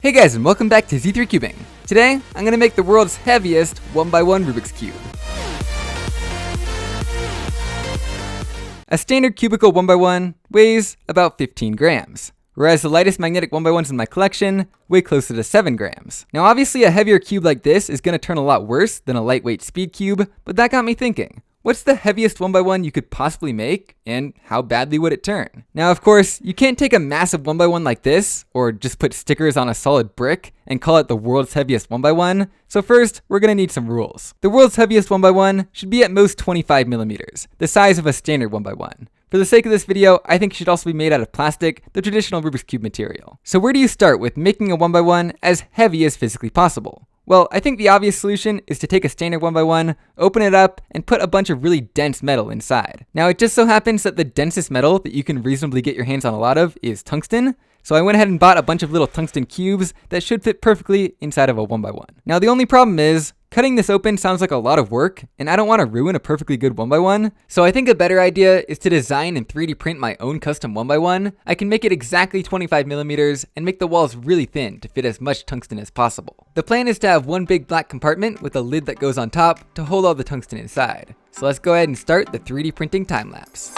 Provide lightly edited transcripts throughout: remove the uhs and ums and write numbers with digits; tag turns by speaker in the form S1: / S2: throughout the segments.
S1: Hey guys, and welcome back to Z3 Cubing. Today, I'm going to make the world's heaviest 1x1 Rubik's Cube. A standard cubical 1x1 weighs about 15 grams, whereas the lightest magnetic 1x1s in my collection weigh closer to 7 grams. Now obviously a heavier cube like this is going to turn a lot worse than a lightweight speed cube, but that got me thinking. What's the heaviest 1x1 you could possibly make, and how badly would it turn? Now, of course, you can't take a massive 1x1 like this, or just put stickers on a solid brick, and call it the world's heaviest 1x1. So first, we're gonna need some rules. The world's heaviest 1x1 should be at most 25 millimeters, the size of a standard 1x1. For the sake of this video, I think it should also be made out of plastic, the traditional Rubik's Cube material. So where do you start with making a 1x1 as heavy as physically possible? Well, I think the obvious solution is to take a standard 1x1, open it up, and put a bunch of really dense metal inside. Now, it just so happens that the densest metal that you can reasonably get your hands on a lot of is tungsten, so I went ahead and bought a bunch of little tungsten cubes that should fit perfectly inside of a 1x1. Now, the only problem is, cutting this open sounds like a lot of work, and I don't want to ruin a perfectly good 1x1, so I think a better idea is to design and 3D print my own custom 1x1. I can make it exactly 25 millimeters and make the walls really thin to fit as much tungsten as possible. The plan is to have one big black compartment with a lid that goes on top to hold all the tungsten inside. So let's go ahead and start the 3D printing time lapse.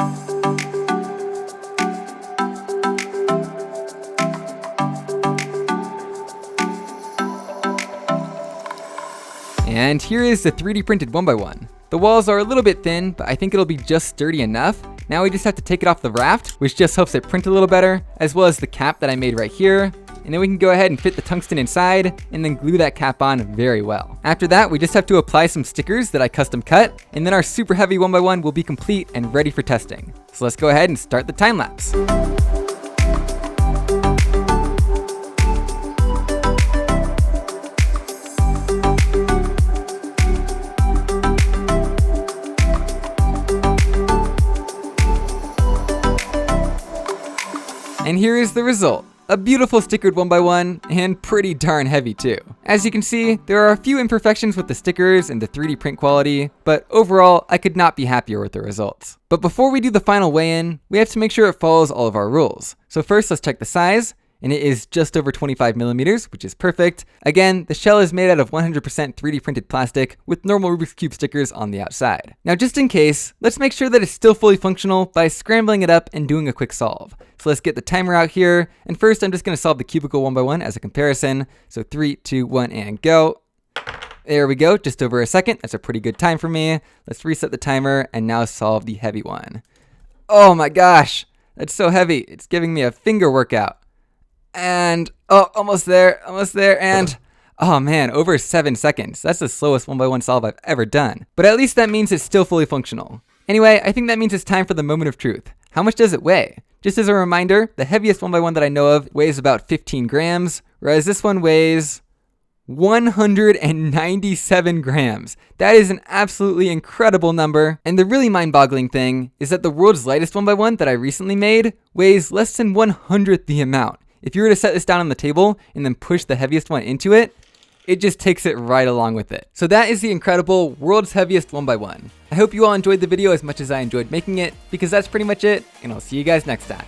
S1: And here is the 3D printed 1x1. The walls are a little bit thin, but I think it'll be just sturdy enough. Now we just have to take it off the raft, which just helps it print a little better, as well as the cap that I made right here. And then we can go ahead and fit the tungsten inside and then glue that cap on very well. After that, we just have to apply some stickers that I custom cut, and then our super heavy 1x1 will be complete and ready for testing. So let's go ahead and start the time lapse. And here is the result. A beautiful stickered 1x1 and pretty darn heavy too. As you can see, there are a few imperfections with the stickers and the 3D print quality, but overall, I could not be happier with the results. But before we do the final weigh-in, we have to make sure it follows all of our rules. So first, let's check the size. And it is just over 25 millimeters, which is perfect. Again, the shell is made out of 100% 3D printed plastic with normal Rubik's Cube stickers on the outside. Now, just in case, let's make sure that it's still fully functional by scrambling it up and doing a quick solve. So let's get the timer out here. And first, I'm just gonna solve the cubical 1x1 as a comparison. So 3, 2, 1, and go. There we go, just over a second. That's a pretty good time for me. Let's reset the timer and now solve the heavy one. Oh my gosh, that's so heavy. It's giving me a finger workout. And, oh, almost there, and, oh man, over 7 seconds. That's the slowest 1x1 solve I've ever done. But at least that means it's still fully functional. Anyway, I think that means it's time for the moment of truth. How much does it weigh? Just as a reminder, the heaviest 1x1 that I know of weighs about 15 grams, whereas this one weighs 197 grams. That is an absolutely incredible number. And the really mind-boggling thing is that the world's lightest 1x1 that I recently made weighs less than 1/100th the amount. If you were to set this down on the table and then push the heaviest one into it, it just takes it right along with it. So that is the incredible world's heaviest 1x1. I hope you all enjoyed the video as much as I enjoyed making it, because that's pretty much it, and I'll see you guys next time.